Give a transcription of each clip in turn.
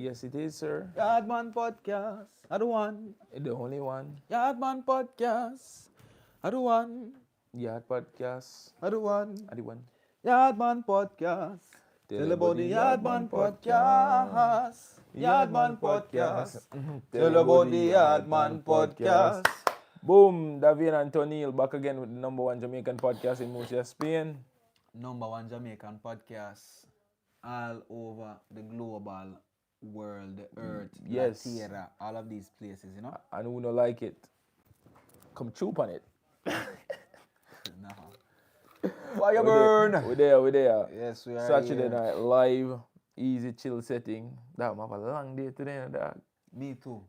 Yes, it is, sir. Yardman Podcast, I the one. The only one. Yardman Podcast, I the one. Yard podcast. I the one. I the one. Yardman Podcast. Tell about the Yardman Podcast. Yardman Podcast. Tell about the Yardman Podcast. Boom, Davian and Tonil back again with the number one Jamaican podcast in Murcia, Spain. Number one Jamaican podcast all over the global world, the earth, Yes. La Tierra, all of these places, you know? And who don't like it, come choop on it. Fire burn! We're there. Yes, we are Saturday here. night, live, easy chill setting. Dog, I have a long day today, dog. Me too.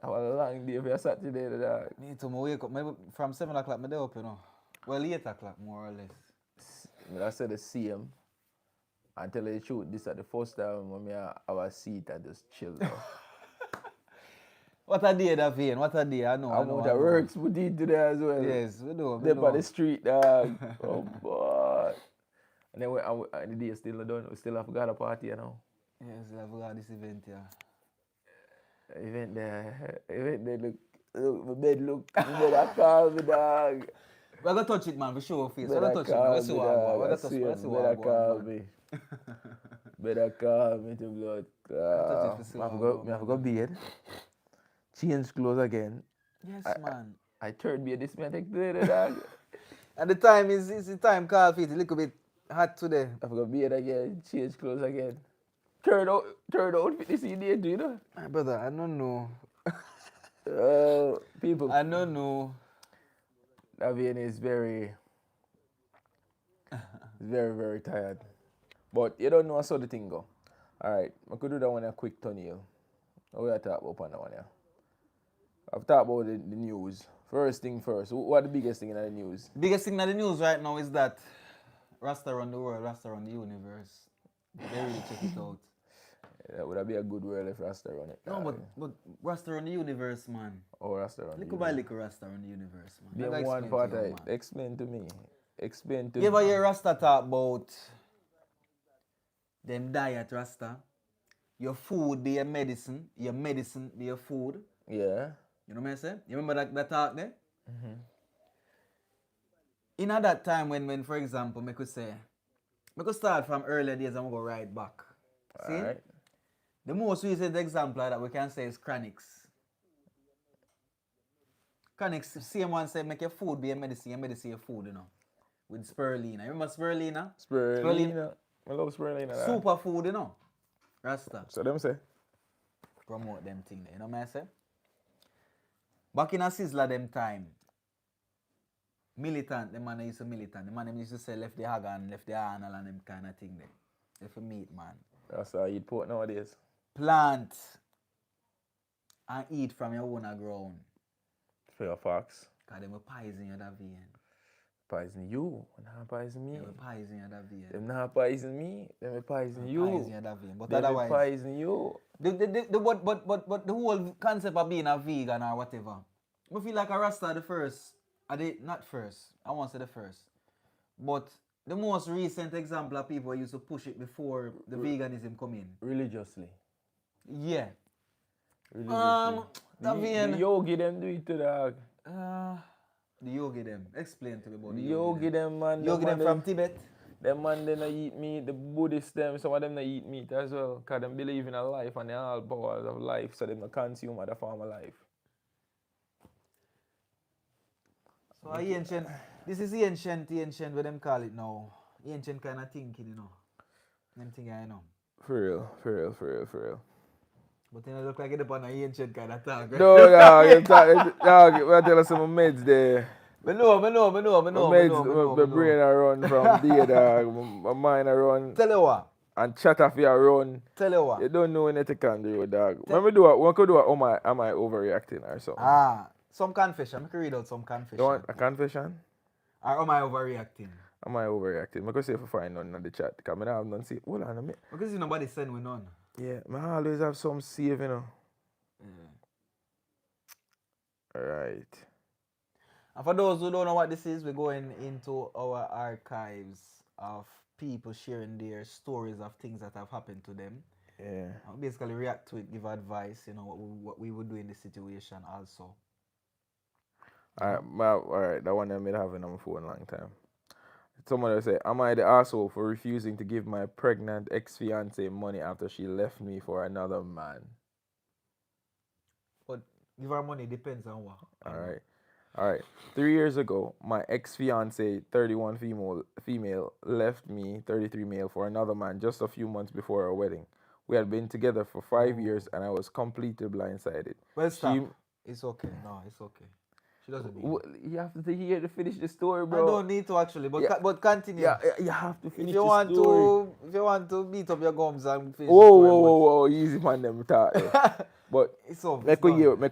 I have a long day for Saturday, dog. Me too. I wake up maybe from 7 o'clock, I'm up, you know. Well, 8 o'clock, more or less. I said the same. And tell you the truth, this is the first time when I have a seat and just chill. What a day, Davian. What a day. I know. I'm out of works, we did today as well. Yes, we do. They're by the street, dog. Oh, boy. And then the day is still done. We still have got a party, you know. Yes, I've got this event here. Event there, look, my bed look, my bed I call me, dog. We're going to touch it, man, for sure. We're Better going to touch it, man. Let's see what I want. Let's see Better what I call want. me. Better call me to blood. I have to go bed. Change clothes again. Yes, man. I third beer this man take today, dog. And the time is the time called for it. A little bit hot today. I have to go bed again, change clothes again. Third outfit this day, do you know? Brother, I don't know. People. I don't know. Davian is very, very tired. But you don't know how the thing go. Alright, I could do that one a quick thumbnail. What we are talking about on that one, yeah? I've talked about the news. First thing first, what the biggest thing in the news? Biggest thing in the news right now is that Rasta around the world, Rasta around the universe. They really check it out. That would be a good word if Rasta run it. No, but Rasta around the universe, man. Oh, Rasta run it. Little by little Rasta around the universe, man. Be one part of it. Explain to me. Explain to You ever me. hear Rasta talk about them diet Rasta? Your food be your medicine be your food. Yeah. You know what I'm saying? You remember that talk there? Mm-hmm. In at that time when for example, I could start from earlier days and we go right back. See? All right. The most recent example that we can say is Chronics. Chronics, same one said make your food be your medicine your food, you know. With spirulina. You remember spirulina? Spirulina. I love spirulina. Superfood, you know. Rasta. So them say. Promote them thing there, you know what I say? Back in a Sizzler them time, militant, the man used to militant. The man used to say left the hog and left the anal and them kind of thing there. Left the meat, man. That's how I eat pork nowadays. Plant and eat from your own ground. For your fox. Because they will poison you that vein. Poison you. Not poison me. They will poison you that vein. Them not poison me. Them will poison you. Poison you that vein. But Them will otherwise, poison you. but the whole concept of being a vegan or whatever, I feel like a Rasta the first, not first, I won't say the first, but the most recent example of people used to push it before the veganism come in. Religiously. Yeah. Religiously. The yogi them do it to dog. The yogi them. Explain to me about The the yogi them, man. Yogi them from Tibet. Them man, they not eat meat. The Buddhists, them, some of them not eat meat as well. Because they believe in a life and the all powers of life. So they don't consume other form of life. So ancient, this is ancient, what them call it now. Ancient kind of thinking, you know. Them thing I know. For real. But then it look like it upon an ancient kind of talk, right? No, dog, we tell us some meds there. I know. My brain I run from there, dog. My mind I run. Tell you what. And chat off your run. Tell you what. You don't know anything can do, dog. When we do it, am I overreacting or something? Some confession. I can read out some confession. You want a confession? Or am I overreacting? Am I overreacting? I can say if I find none in the chat. Because I have none. See, hold on a minute. Because nobody send me none. Yeah, I always have some save, you know. Alright. And for those who don't know what this is, we're going into our archives of people sharing their stories of things that have happened to them. Yeah. I'll basically react to it, give advice, you know, what we would do in the situation also. Alright, that one I been having on my phone a long time. Someone will say, am I the asshole for refusing to give my pregnant ex-fiance money after she left me for another man? But give her money depends on what. Alright. Alright. 3 years ago, my ex-fiance, 31 female, left me, 33 male, for another man just a few months before our wedding. We had been together for 5 years and I was completely blindsided. Well, She stop. It's okay. No, it's okay. She doesn't need it. You have to hear to finish the story, I bro. don't need to actually, but Yeah. but continue. Yeah, you have to If finish you the want story. if you want to beat up your gums and finish Whoa, the story, whoa, whoa, whoa, easy man, them talk. But it's over. make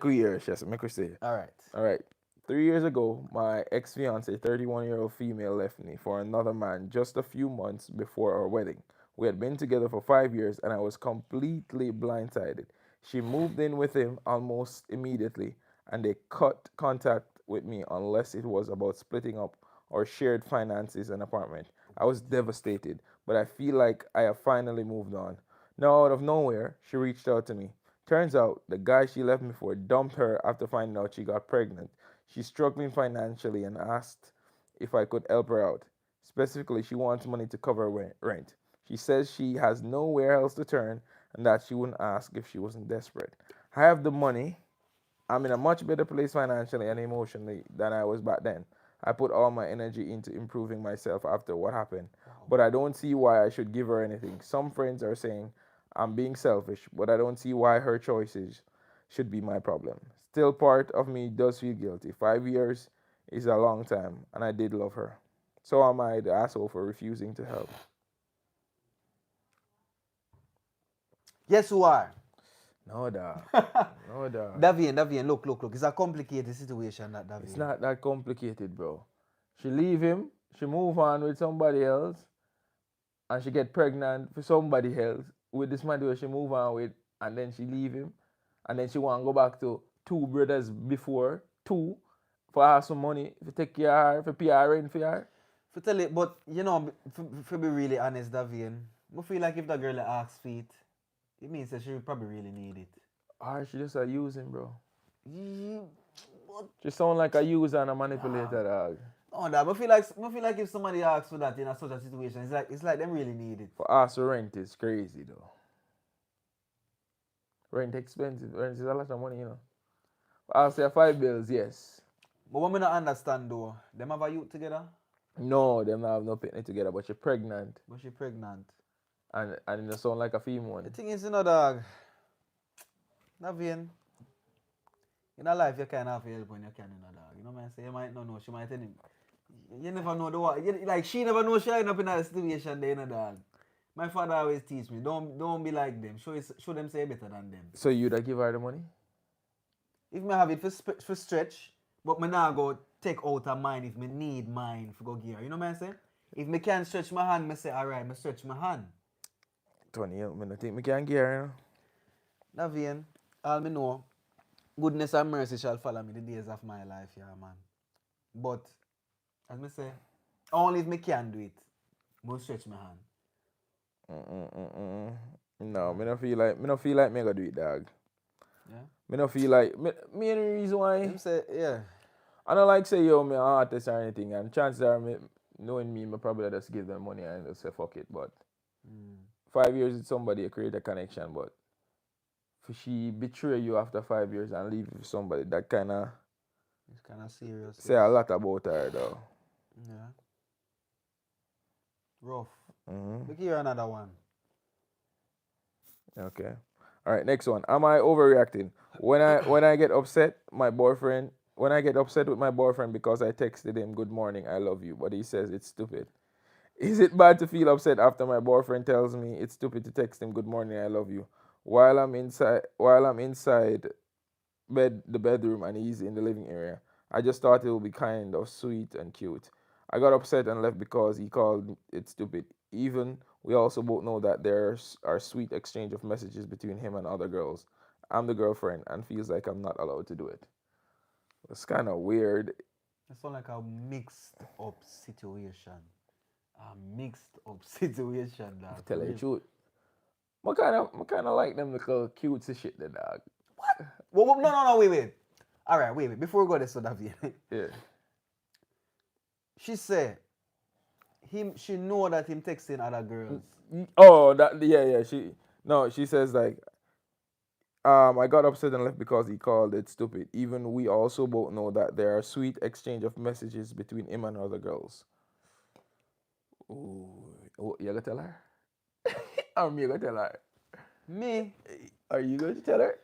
we hear, Chess, make we say. All right. All right. 3 years ago, my ex-fiance, 31-year-old female, left me for another man just a few months before our wedding. We had been together for 5 years and I was completely blindsided. She moved in with him almost immediately and they cut contact with me unless it was about splitting up or shared finances and apartment. I was devastated, but I feel like I have finally moved on. Now, out of nowhere, she reached out to me. Turns out the guy she left me for dumped her after finding out she got pregnant. She's struggling financially and asked if I could help her out. Specifically, she wants money to cover rent. She says she has nowhere else to turn and that she wouldn't ask if she wasn't desperate. I have the money. I'm in a much better place financially and emotionally than I was back then. I put all my energy into improving myself after what happened, but I don't see why I should give her anything. Some friends are saying I'm being selfish, but I don't see why her choices should be my problem. Still, part of me does feel guilty. 5 years is a long time, and I did love her. So am I the asshole for refusing to help? Yes, you are. No, dog. No, dog. Davian, look. It's a complicated situation, that Davian. It's not that complicated, bro. She leave him, she move on with somebody else, and she get pregnant for somebody else with this man who she move on with, and then she leave him, and then she want to go back to two brothers before, two, for her some money, for take care of her, for pay her rent for her. For tell it, but you know, for be really honest, Davian, I feel like if that girl asks for it means that she probably really need it. Or she just a using, bro. But She sound like a user and a manipulator, dog. no, dad, I feel like if somebody asks for that in such a situation, it's like them really need it. For us, rent is crazy, though. Rent expensive. Rent is a lot of money, you know. For us, 5 bills, yes. But what me not understand though, them have a youth together, No, them not have no picnic together, but she pregnant. but she pregnant. And it sound like a female. The thing is, you know, dog, Davian, in a life you can't have help when you can, you know, dog. You know what I'm saying? You might not know, she might tell him. You never know the what. Like she never know she end up in that situation there, you know, dog. My father always teach me, don't be like them. Show them say better than them. So you'd give her the money? If me have it for stretch, but me now go take out of mine if me need mine for go gear. You know what I'm saying? If me can't stretch my hand, me say alright, me stretch my hand. 20, I don't think me can get her, you know. Davian, all me know, goodness and mercy shall follow me the days of my life, yeah, man. But, as me say, only if me can do it, me stretch my hand. No, me don't feel like me gonna do it, dog. Yeah? Me don't feel like me any reason why. Him say, yeah. I don't like say yo me an artist or anything, and chances are me knowing me probably just give them money and just say fuck it. But 5 years with somebody you create a connection, but if she betray you after 5 years and leave with somebody, that kinda It's kind of serious. say a lot about her though. Yeah. Rough. Mm-hmm. Look here, another one. Okay. All right, next one. Am I overreacting? When I get upset, when I get upset with my boyfriend because I texted him good morning, I love you, but he says it's stupid. Is it bad to feel upset after my boyfriend tells me it's stupid to text him good morning, I love you, while I'm inside the bedroom and he's in the living area? I just thought it would be kind of sweet and cute. I got upset and left because he called it stupid. Even we also both know that there's are sweet exchange of messages between him and other girls. I'm the girlfriend and feels like I'm not allowed to do it. It's kind of weird. It sounds like a mixed up situation. A mixed up situation, dog. Tell you the truth. I kind of like them little cutesy shit, the dog. Well, no, wait. All right, wait. Before we go this, so David. Yeah. She said, she know that him texting other girls. Oh, yeah. She says like, I got upset and left because he called it stupid. Even we also both know that there are sweet exchange of messages between him and other girls. Ooh, you gonna tell her? Or me gonna tell her? Me? Are you going to tell her?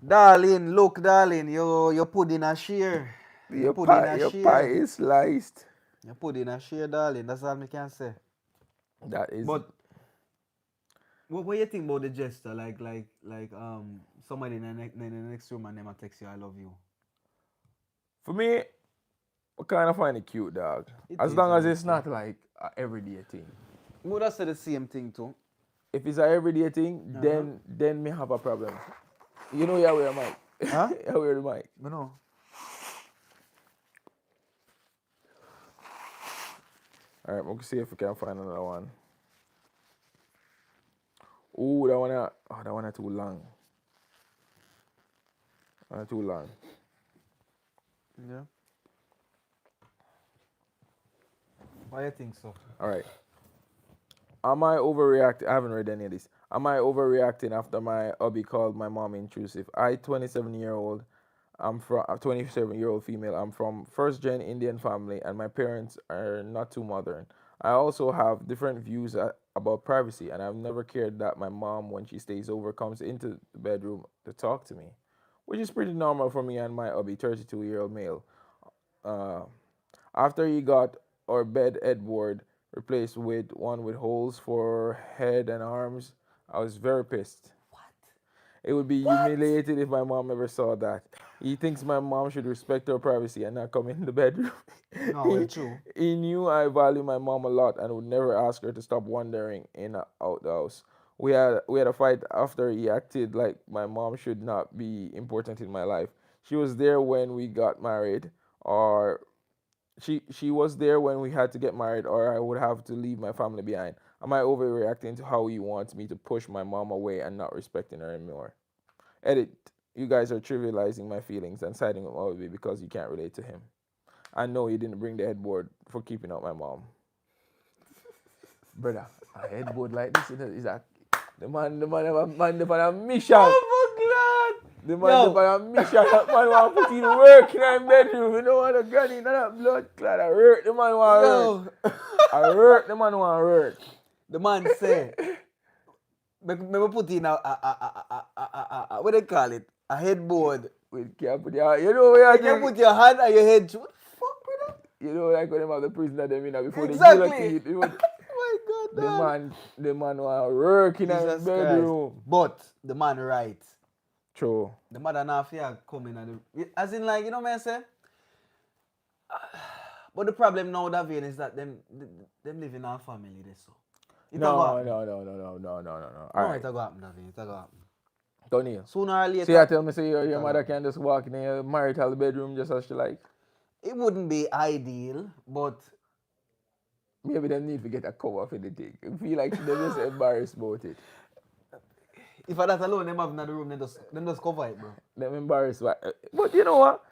Darling, look, darling, you put in a share. Your pie is sliced. You put in a share, darling. That's all I can say. That is. But what do you think about the gesture? Like somebody in the next room and them text you, I love you. For me, I kind of find it cute, dog. As long as it's not like an everyday thing. Would I say the same thing too? If it's an everyday thing, then me have a problem. You know you wear a mic. Huh? You wear the mic. I know. Alright, we'll see if we can find another one. Ooh, that one too long. Too long. Yeah. Why do you think so? Alright. Am I overreacting? I haven't read any of this. Am I overreacting after my hubby called my mom intrusive? I'm a 27-year-old female. I'm from first-gen Indian family, and my parents are not too modern. I also have different views about privacy, and I've never cared that my mom, when she stays over, comes into the bedroom to talk to me, which is pretty normal for me and my hubby, 32-year-old male. After he got our bed headboard replaced with one with holes for head and arms, I was very pissed. What? It would be humiliated if my mom ever saw that. He thinks my mom should respect her privacy and not come in the bedroom. No, it's true. He knew I value my mom a lot and would never ask her to stop wandering in and out the house. We had a fight after he acted like my mom should not be important in my life. She was there when we got married, or she was there when we had to get married, or I would have to leave my family behind. Am I overreacting to how he wants me to push my mom away and not respecting her anymore? Edit. You guys are trivializing my feelings and siding with my baby because you can't relate to him. I know you didn't bring the headboard for keeping out my mom. Brother, a headboard like this is that the man have a mission. Oh my God! The man have a mission. That man want to put in work in our bedroom. You know what, a granny, that blood clot. I hurt the man want work. I hurt the man want work. The man say, me put in what they call it? A headboard. You can't put your, you know where You can put your hand on your head. What the fuck, brother? You know, like when them have the prisoner them in before Exactly. they guillotine. Oh my God, the man want work in our bedroom. Christ. But the man right. True. The mother not fear coming at the, as in like, you know what I say? But the problem now, David, is that them live in our family, they so. No. All right. It go happen, David. It go happen. Tony. Sooner or later. So you tell me, say your mother can just walk in your marital bedroom just as she like? It wouldn't be ideal, but maybe they need to get a cover for the thing. I feel like they're just embarrassed about it. If I that alone, them have in the room, then just cover it, bro. Them embarrassed. But you know what?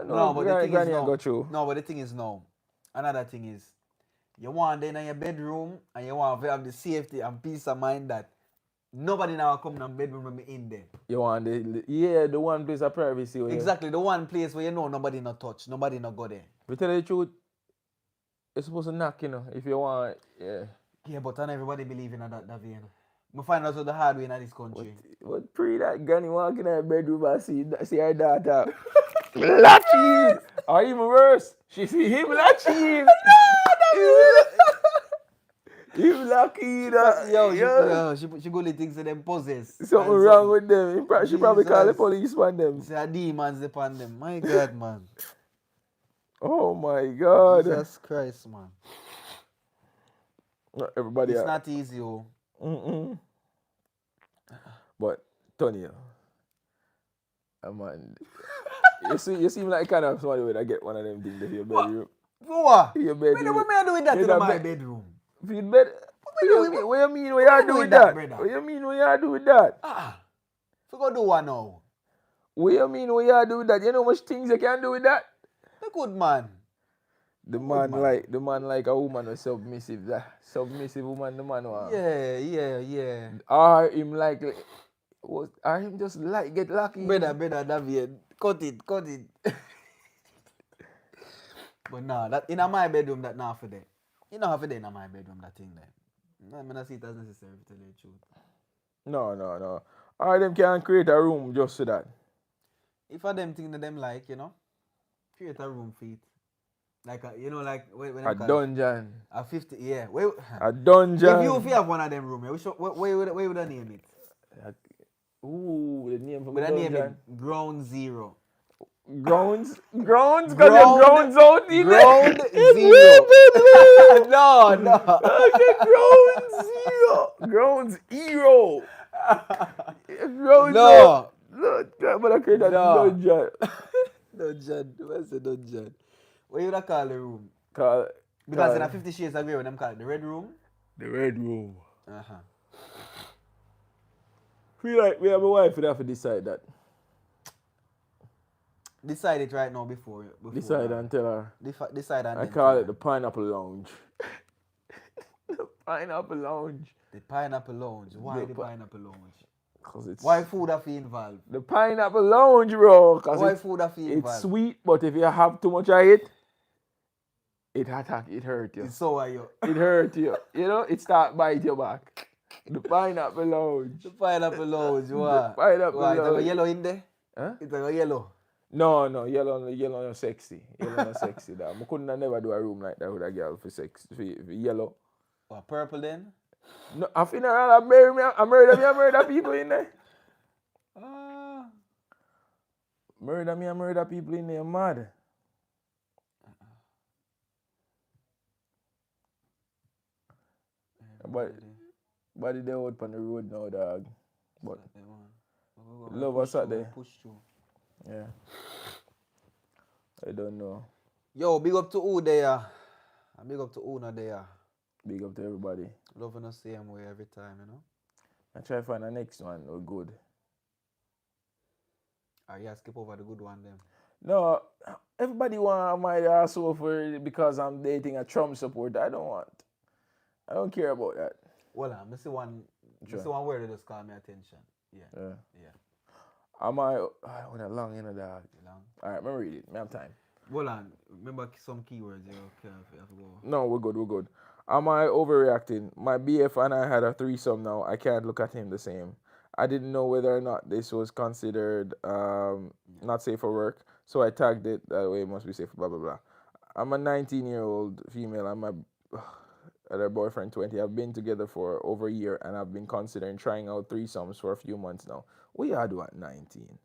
No, but the thing is now. Go through. No, but the thing is now. Another thing is, you want them in your bedroom and you want to have the safety and peace of mind that nobody now come in the bedroom when me in there. You want the one place of privacy. Exactly, the one place where you know nobody not touch, nobody not go there. But tell you the truth, you're supposed to knock, if you want, yeah. Yeah, but not everybody believe in that way, We find out the hard way in this country. But pre that granny walk in her bedroom and see her daughter latching. Or even worse, she see him latching. Him lucky that. Yo, she go let things to them possess. Something wrong with them. She probably call the police on them. Say a demons upon them. My God, man. Oh my God. Jesus Christ, man. Not everybody. It's not easy, oh. But Tony, man, you seem like kind of somebody when I get one of them things in your bedroom. For what? In your bedroom. What am I doing that in my bedroom? For your bed. What What you mean what you do with that? brother? What you mean what you do with that? We go do one now. What you mean what you do with that? You know how much things you can do with that? The good man. The man like a woman who submissive. That submissive woman the man want. Yeah. Or him like or him just like get lucky. Brother, David. Cut it. But nah, that in my bedroom that not for there. You know how for there in my bedroom that thing there. I'm not see it as necessary to tell you the truth. No. Or them can create a room just so that. If I them thing that them like, you know, create a room for it. Like a, you know, like when A dungeon. a 50, yeah. A dungeon. If you have one of them room, where would I name it? Ooh, the name for Would the I name dungeon. it Ground Zero? Grounds? Because the grounds out in Ground there. Zero. No. Okay, ground zero. Grounds hero. Grounds No. Look, but I create a dungeon. Dungeon. What's a dungeon? What you would call the room? Call, Because in a 50 Shades of Grey, when them call it the Red Room. the red room. Uh-huh. Feel like we have a wife would have to decide that. Decide it right now before Decide and tell her. Decide and I then call tell it her. the Pineapple Lounge. The Pineapple Lounge. The Pineapple Lounge. Why The the Pineapple Lounge? Cause it's Why food have to involved? the Pineapple Lounge, bro. Cause Why it's, food have to it's involved? sweet, but if you have too much of it, it hurt you. So are you. It hurt you. You know, it start bite your back. The Pineapple Lounge. The Pineapple Lounge. What? Pineapple Why? It's Lounge. like a yellow in there? Huh? It's like a yellow. No, yellow no sexy. Yellow no sexy. That. I couldn't never do a room like that with a girl for sex. For yellow. What, purple then? No, a funeral, I murder people in there. Murder people in there, mad. But they out on the road now, dog. But love us out there. Push through. Yeah. I don't know. Yo, big up to who there. And big up to who not there. Big up to everybody. Loving us same way every time, you know. I try to find the next one or good. Yeah, skip over the good one then. No, everybody want my asshole for because I'm dating a Trump supporter. I don't care about that. Well, I see one word that just caught my attention. Yeah. Am I with a long in a dog? Long. Alright, let me read it. I have time. Hold on. Remember some keywords you have to go. No, we're good. Am I overreacting? My BF and I had a threesome now. I can't look at him the same. I didn't know whether or not this was considered not safe for work, so I tagged it that way. It must be safe, blah, blah, blah. I'm a 19-year-old female and my other boyfriend 20. I've been together for over a year and I've been considering trying out threesomes for a few months now. What you do at 19?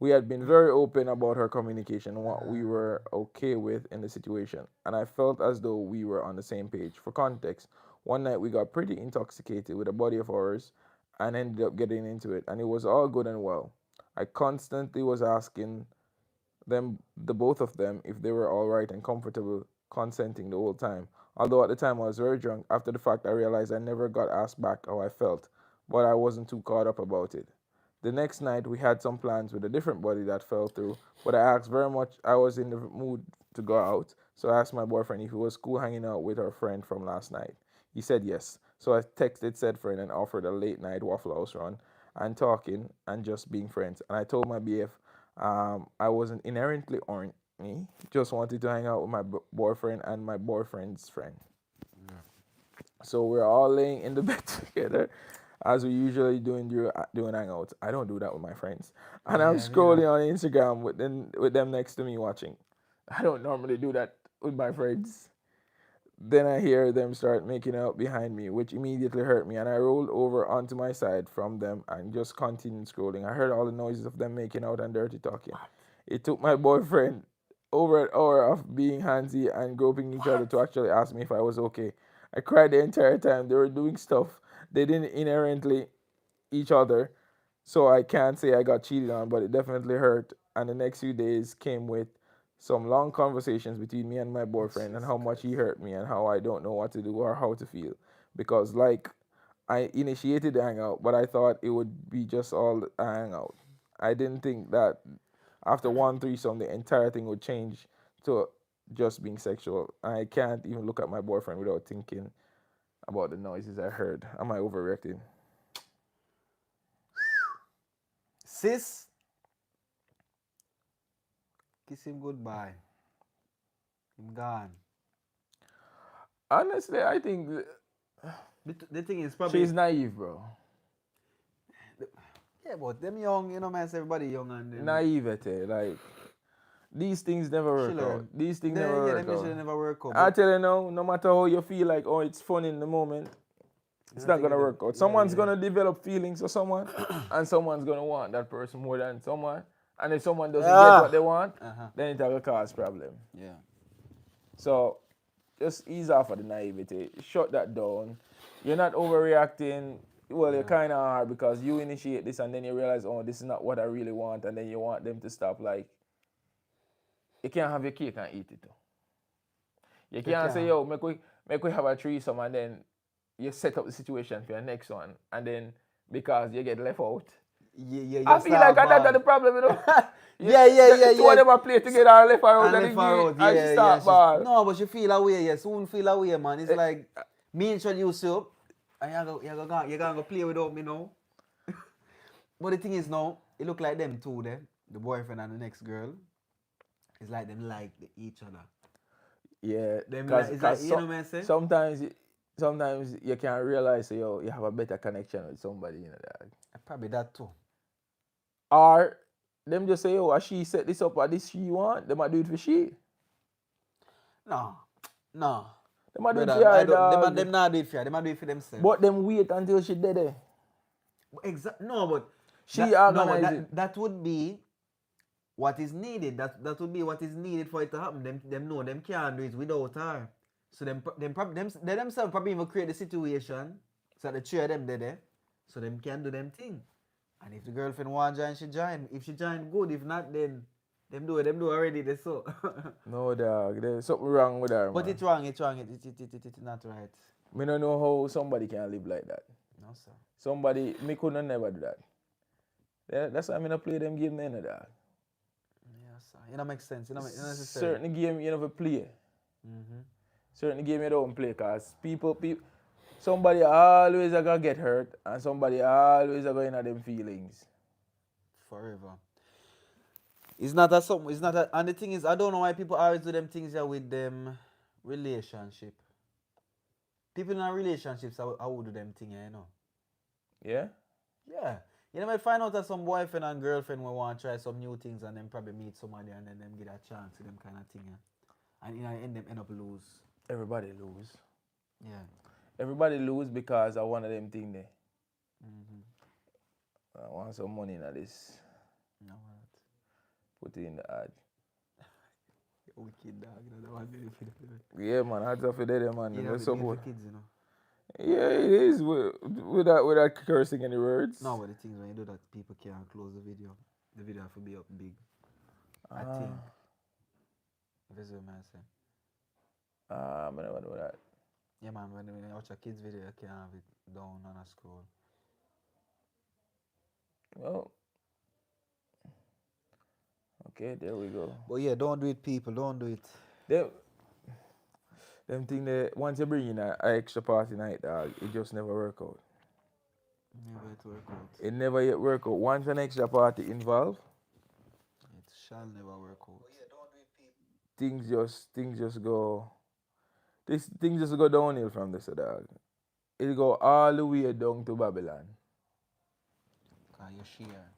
We had been very open about her communication and what we were okay with in the situation, and I felt as though we were on the same page. For context, one night we got pretty intoxicated with a buddy of ours and ended up getting into it, and it was all good and well. I constantly was asking them, the both of them, if they were all right and comfortable consenting the whole time. Although at the time I was very drunk, after the fact I realized I never got asked back how I felt, but I wasn't too caught up about it. The next night we had some plans with a different buddy that fell through, but I asked very much, I was in the mood to go out, so I asked my boyfriend if he was cool hanging out with our friend from last night. He said yes, so I texted said friend and offered a late night Waffle House run and talking and just being friends. And I told my BF I wasn't inherently horny, just wanted to hang out with my boyfriend and my boyfriend's friend. So we're all laying in the bed together, as we usually do doing hangouts. I don't do that with my friends. And I'm scrolling on Instagram with them next to me watching. I don't normally do that with my friends. Then I hear them start making out behind me, which immediately hurt me, and I rolled over onto my side from them and just continued scrolling. I heard all the noises of them making out and dirty talking. It took my boyfriend over an hour of being handsy and groping each other to actually ask me if I was okay. I cried the entire time. They were doing stuff they didn't inherently each other, so I can't say I got cheated on, but it definitely hurt. And the next few days came with some long conversations between me and my boyfriend and how much he hurt me and how I don't know what to do or how to feel. Because like I initiated the hangout, but I thought it would be just all a hangout. I didn't think that after one threesome, the entire thing would change to just being sexual. I can't even look at my boyfriend without thinking about the noises I heard. Am I overreacting? Sis, kiss him goodbye. Him gone. Honestly, I think The thing is probably she's naive, bro. yeah, but them young, you know, man, everybody young and them. Naivete, like these things never work Chiller. out. These things They, never yeah, work them usually out. never work out. I but tell you now, no matter how you feel like, oh, it's fun in the moment, it's I not think gonna it- work out. yeah, Someone's yeah. gonna develop feelings for someone, and someone's gonna want that person more than someone. And if someone doesn't get Ah. what they want, Uh-huh. then it will cause problem. Yeah. So just ease off of the naivety. Shut that down. You're not overreacting. Well, you're kind of hard because you initiate this and then you realize, oh, this is not what I really want, and then you want them to stop. Like, you can't have your cake and eat it too. You can't say, yo, make we have a threesome, and then you set up the situation for your next one, and then because you get left out. Yeah, I feel like that's the problem, you know. Yeah. Two of them are play together and left her out, And and left her out, I start ball. no, but you feel away, yeah. Soon feel away, man. It's like me introduce you, and you're gonna go play without me now. But the thing is now, it look like them two there, the boyfriend and the next girl. It's like them like each other. Yeah, Them because like, it's like, you know what I'm saying? sometimes you can't realize, yo, you have a better connection with somebody, you know that. Probably that too. Or them just say, oh, she set this up, or this she want, they might do it for she. No. They might do it Brother, for her, I don't, dog. them not do it for you. They might do it for themselves. But them wait until she dead there. No, but She that, organize it. that would be what is needed. That would be what is needed for it to happen. Them know them can't do it without her. So they themselves probably even create the situation so that the three of them there, so them can do them thing. And if the girlfriend want to join, she join. If she join, good. If not, then them do already. They so. No, dog. There's something wrong with her, But man. it's wrong. It's not right. Me don't know how somebody can live like that. No sir. Somebody, me couldn't never do that. Yeah, that's why I don't play them game then, dog. Yeah, sir. It don't make sense. It don't make necessary. Certain game you never play. Mm-hmm. Certain game you don't play because people, somebody always are gonna get hurt and somebody always are going to them feelings. Forever. It's not a something. It's not a, and the thing is, I don't know why people always do them things here with them relationship. People in a relationships, I would do them thing here, you know. Yeah? Yeah. You know, might find out that some boyfriend and girlfriend will want to try some new things and then probably meet somebody and then them get a chance to them kind of thing. Yeah. And in the end, them end up lose. Everybody lose. Yeah. Everybody lose because of one of them thing there. Mm-hmm. I want some money in this. No, what? Put it in the ad. Wicked dog. You know, that one very good. Yeah, man. Hats off for that, man. You know, That's it's so for good. kids, you know. Yeah, it is. Without cursing any words. No, but the things when you do that, people can't close the video. The video have to be up big. I think. That's what I say. I never know that. Yeah, man. When you watch a kids video, you can't have it down on a scroll. Well. Okay, there we go. But yeah, don't do it, people. Don't do it. Them thing that once you bring in an extra party night, dog, it just never work out. Never it work out. It never yet work out. Once an extra party involved, It shall never work out. things just go. Things just go downhill from this, dog. It go all the way down to Babylon. Cause you share.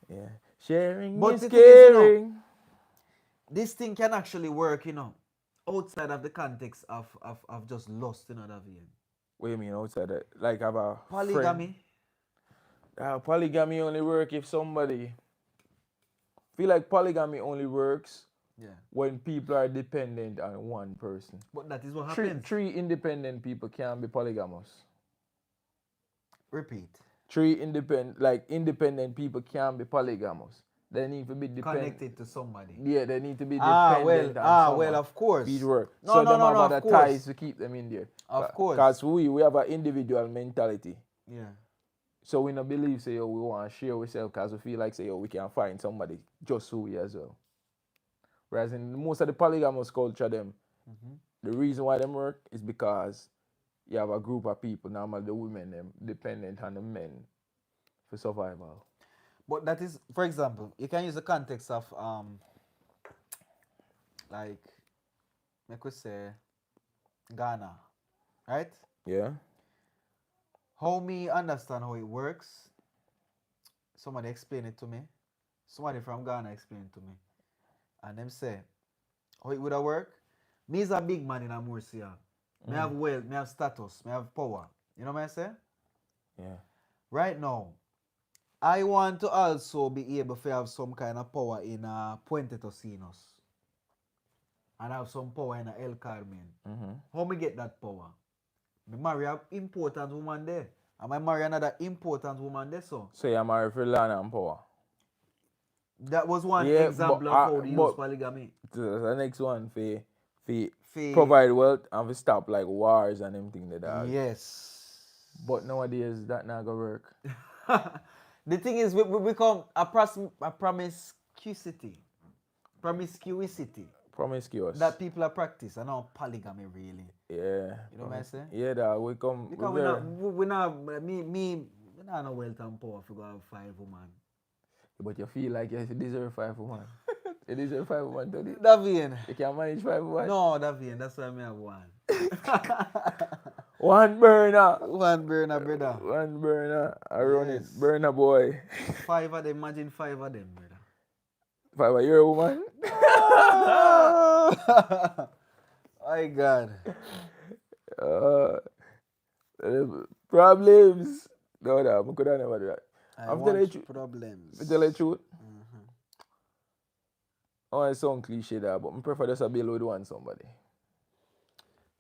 Yeah, sharing But is the thing is, you know, caring. This thing can actually work, you know, outside of the context of just lust in other vein. What do you mean outside that? Like have a Polygamy. Polygamy only work if somebody. Feel like polygamy only works Yeah. when people are dependent on one person. But that is what happens. Three independent people can be polygamous. Repeat. Independent people can be polygamous. they need to be dependent. Connected to somebody. Yeah, they need to be dependent on someone. Well, of course. Feed work. No, so no, them no, have no, other of course. ties to keep them in there. Of course. Because we have an individual mentality. Yeah. So we don't believe, say, yo, we want to share ourselves because we feel like, say, yo, we can find somebody just who we as well. Whereas in most of the polygamous culture, them, the reason why them work is because you have a group of people, normally the women, them, dependent on the men for survival. But that is, for example, you can use the context of, like, I could say, Ghana, right? Yeah. How me understand how it works, somebody explain it to me. Somebody from Ghana explain it to me. And them say, how it would have work? Me is a big man in Murcia. Me have wealth, me have status, me have power. You know what I say? Yeah. Right now, I want to also be able to have some kind of power in Puente Tocinos. And have some power in El Carmen. How me get that power? Me marry an important woman there. And I marry another important woman there, so. So you marry for land and power. That was one example of how they use polygamy. The next one, for provide wealth and for stop like wars and everything like that. Yes. But nowadays, that not gonna work. The thing is, we become a promiscuity. Promiscuous. That people are practice and not polygamy really. Yeah. You know what I say? Yeah, that we come. Because we not no wealth and power to go have 5 women. But you feel like you deserve 5 women. You deserve 5 women, Tony. Davian. You can manage 5 women. No, Davian, that's why I have 1. One burner. One burner, brother. One burner. I run it. Burner boy. 5 of them, imagine 5 of them, brother. 5 of your woman? My God. Problems. No, I could never do that. I'm telling you problems. I tell you the truth. Oh, it sounds cliche there, but I prefer just a bill with one somebody.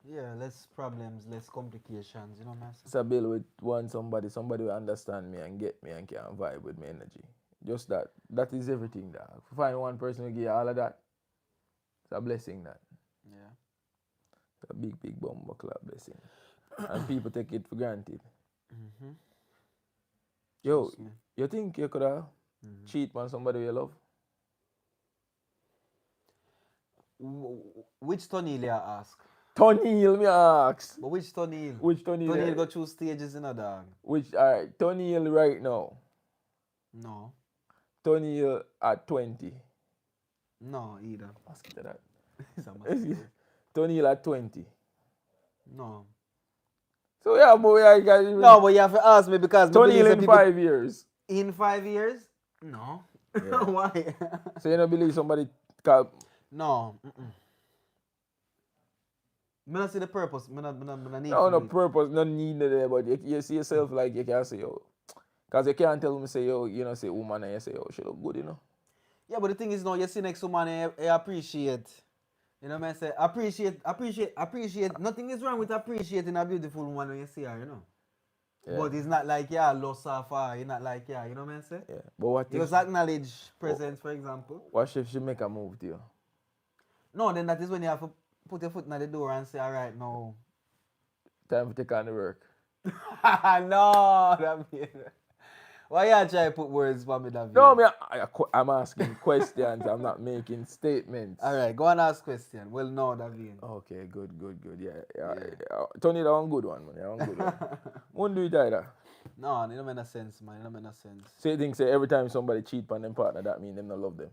Yeah, less problems, less complications, you know what I'm saying? It's a bill with one somebody will understand me and get me and can vibe with my energy. Just that. That is everything there. If you find one person who give you all of that, it's a blessing that. Yeah. It's a big, big bumper club blessing. And people take it for granted. Yo, you think you could have cheat on somebody you love? Which Tonil you ask? Tonil, me ask. But which Tonil? Which Tonil? Tonil go through stages in a dog. Which, alright, Tonil right now. No. Tonil at 20. No, either. Ask it to that. Tonil Tonil at 20. No. So yeah, boy, I got you. No, but you have to ask me because Tonil in 5 years. In 5 years? No. Yeah. Why? So you don't believe somebody called? No. I don't see the purpose. I need no purpose, no need there, but you see yourself like you can say, yo. Because you can't tell me, say, yo, you know, say woman and you say, yo, she look good, you know. Yeah, but the thing is, no, you see next woman and you appreciate. You know what I say? Appreciate. Nothing is wrong with appreciating a beautiful woman when you see her, you know. Yeah. But it's not like, yeah, lost her far. You're not like, yeah, you know what I say? Yeah. But what you just acknowledge presence, for example. What if she make a move to you? No, then that is when you have to put your foot in the door and say, all right, now. Time to take on the work. No, that means. Why you try to put words for me, David? No, I'm asking questions. I'm not making statements. All right, go and ask question. Well, no, David. Okay, good. Yeah. Tony, that one good one, man. That one good one. Won't do it either. No, it don't make no sense, man. It don't make no sense. So you think, say, every time somebody cheat on them partner, that mean them not love them?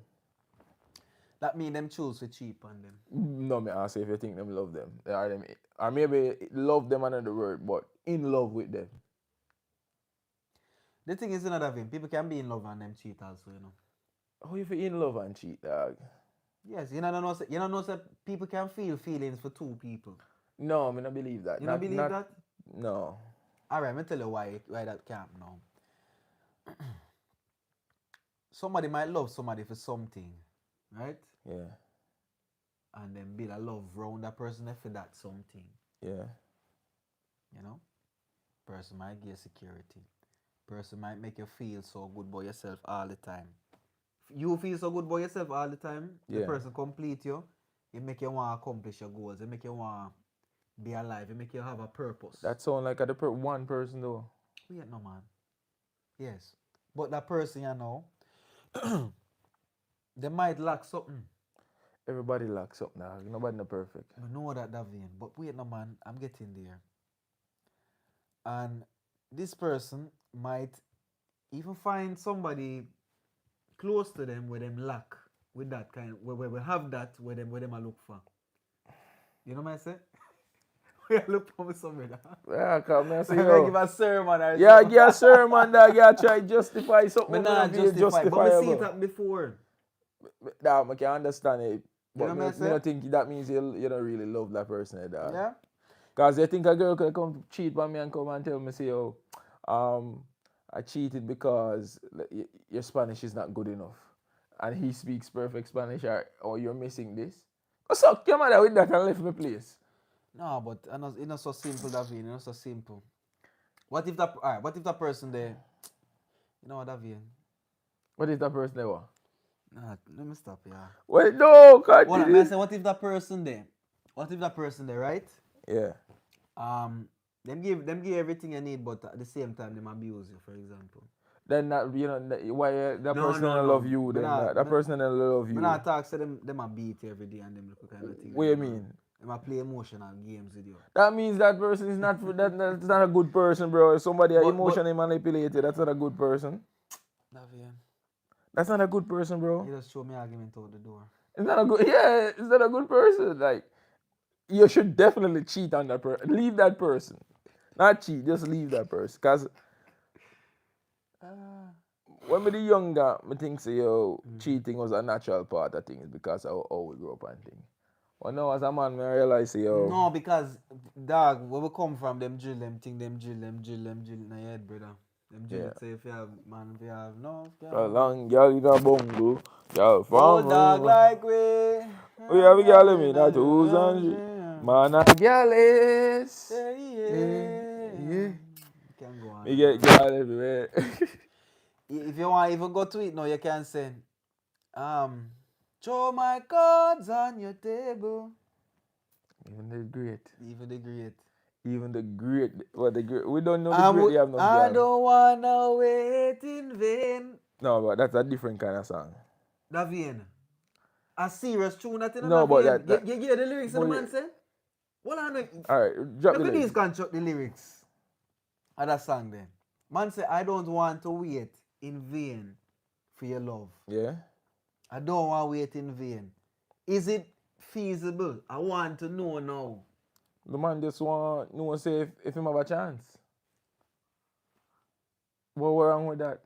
That mean them choose to cheat on them. No, me ask if you think them love them. Or maybe love them another word, but in love with them. The thing is another thing. People can be in love and them cheat also, you know. How if you're in love and cheat, dog? Yes, you don't know that people can feel feelings for 2 people. No, I don't believe that. You don't believe that? No. All right, let me tell you why that can't now. Somebody might love somebody for something, right? Yeah. And then build a love around that person for that something. Yeah. You know? Person might give security. Person might make you feel so good about yourself all the time. you feel so good about yourself all the time, the Yeah. person complete you, it make you want to accomplish your goals, it make you want to be alive, it make you have a purpose. That sound like one person though. Wait, no man. Yes. But that person, you know, they might lack something. Everybody lacks up now. Nobody not perfect. I know that, Davian. But wait, no man, I'm getting there. And this person might even find somebody close to them where them lack with that kind, where we have that where them I look for. You know what I say? We look for me somewhere. Yeah, come here, see I yo. give a sermon or Yeah, something. give a sermon, dog. Yeah, try justify something. Me not justify, but I see it up before. Nah, I can understand it. You But know me, what I me say? not think that means you don't really love that person, dog. Yeah? Because you think a girl could come cheat on me and come and tell me, say, oh, I cheated because your Spanish is not good enough. And he speaks perfect Spanish, or you're missing this. What's up? Come on with that and left my place. No, but it's not so simple, Davian. It's not so simple. What if that person there, you know what, Davian? What is that person there? What? Nah, let me stop, yeah. Well, no, God. Well, I say, what if that person there, right? Yeah. Them give everything you need, but at the same time, them abuse you, for example. Then that, why that No, person no, don't no. love you, then that person don't love you. When I talk to them a beat you every day and them look kind of thing. What do you mean? Them a play emotional games with you. That means that person is not that's not a good person, bro. If somebody emotionally manipulated, that's not a good person. Davian, That's not a good person, bro. you just show me argument out the door. It's not a good person. Like, you should definitely cheat on that person. Leave that person. Not cheat, just leave that person. Because when we the younger, I think cheating was a natural part of things because of how we grew up and things. But now as a man, I realize, No, because, dog, where we come from, them drill in your head, brother. Them drill say if you have, man, if you have, no. A long girl in a bungle, girl from Oh, dog, like we. We have a girl in me, not who's on man a girl is. Yeah. Can go on. We get girl everywhere. If you want even go to it now, you can say, throw my cards on your table. Even the great. What the great? We don't know the great. You have no I girl. don't wanna wait in vain. No, but that's a different kind of song. Davian. A serious tune that in No, but that you hear the lyrics of the man say? Well, I know. Alright, drop the Look at lyrics. these construct the lyrics of that song then. Man say, I don't want to wait in vain for your love. Yeah? I don't want to wait in vain. Is it feasible? I want to know now. The man just want no one say if him have a chance. What wrong with that?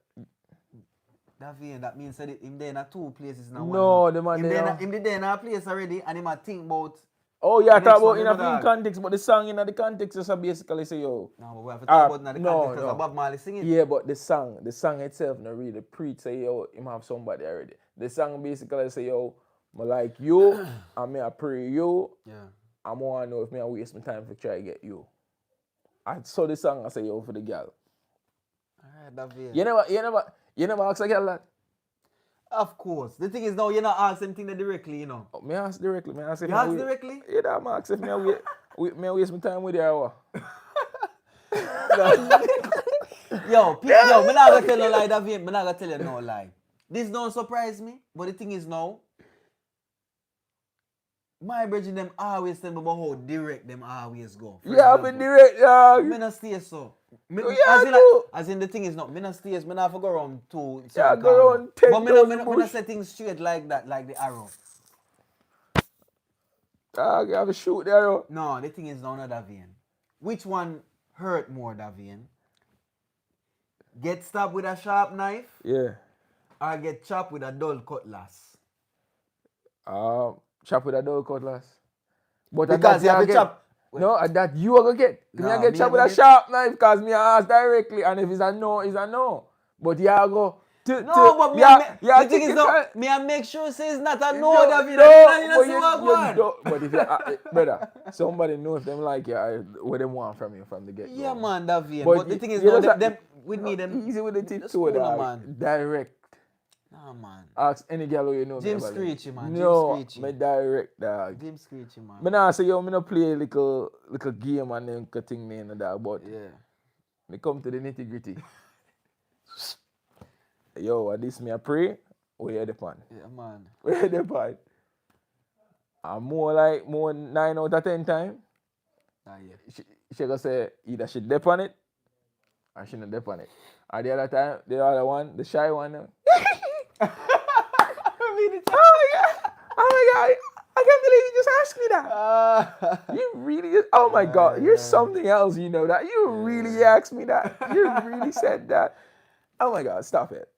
That means that him there in a two places now. No, the man him there. there in a place already and him a think about. Oh yeah, Next talk about one, in you a know that. context, but the song in the context just basically say yo. No, but we have to talk about in the no, context because no. Bob Marley singing. Yeah, but the song itself not really preach say yo, him have somebody already. The song basically say yo, I like you, and me I pray you. Yeah. I want to know if me I waste my time to try to get you. I saw the song I say yo for the girl. Alright, David. You never ask a girl that. Of course. The thing is now you're not asking thing directly, you know. Me ask directly. Me ask if You ask directly? Yeah, I'm ask if me I waste my time with you or what. Yo, me not gonna tell you lie, David. Me not gonna tell you no lie. This don't surprise me, but the thing is now, my brethren them always tell me about how direct them always go. Yeah, I'm direct, yeah. Me not stay so. Yeah, as in the thing is not, me not stay, me not have to go around two. Yeah, go around 10 but me not set things straight like that, like the arrow. I have a shoot the arrow. No, the thing is now, not Davian. Which one hurt more, Davian? Get stabbed with a sharp knife? Yeah. Or get chopped with a dull cutlass? Chop with a dull cutlass. But Because you have to chop. No, that you are gonna get. Nah, Me get chopped with a sharp knife because me ask directly, and if it's a no, it's a no. But you go. But the thing is though, me I make sure say it's not a no, David. But if you, brother, somebody know if them like you, what they want from you from the get. Yeah, man, David. But the thing is, them with me, them easy with the tip the to it, man. direct. Nah, man. Ask any girl who you know. Jim me ever Screechy, link. man. No, Jim Screechy. me direct, dog. Jim Screechy, man. Me nah say, yo, me no play little game and then thing me and that, but Yeah. me come to the nitty gritty. Yo, at this me I pray, we hear the pan. Yeah, man. We hear the pan. And more 9 out of 10 time, Ah, yeah. she gonna say either she dep on it or she not dep on it. Or the other time, the other one, the shy one. Oh my god, I can't believe you just asked me that. You really, oh my god, you're something else, you know that. You really asked me that. You really said that. Oh my god, stop it.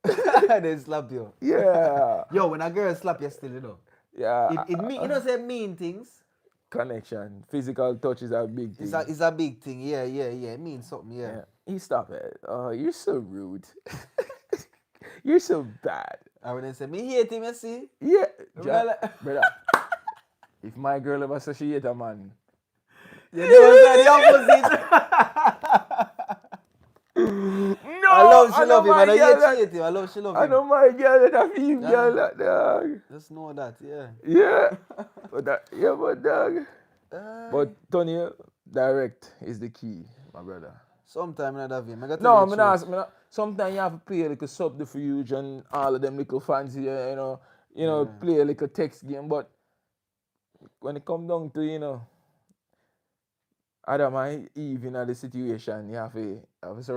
They slap you. Yeah. Yo, when a girl slap you still, you know. Yeah. It mean, you know, say mean things. Connection, physical touch is a big thing. It's a big thing. Yeah. It means something, yeah. You stop it. Oh, you're so rude. You're so bad. And when they say, me hate him, you see? Yeah. Brother. Brother. If my girl ever says she hate a man. You know the opposite. No, I love she love him. I know girl you hate him. I love she love him. I know my girl that a female girl that dog. Just know that, yeah. Yeah. But dog. But Tony, direct is the key, my brother. Sometime not have him. No, I'm not. Sometimes you have to play like a subterfuge and all of them little fancy, you know, play like a text game. But when it comes down to, Adam and Eve in the situation, you have to say,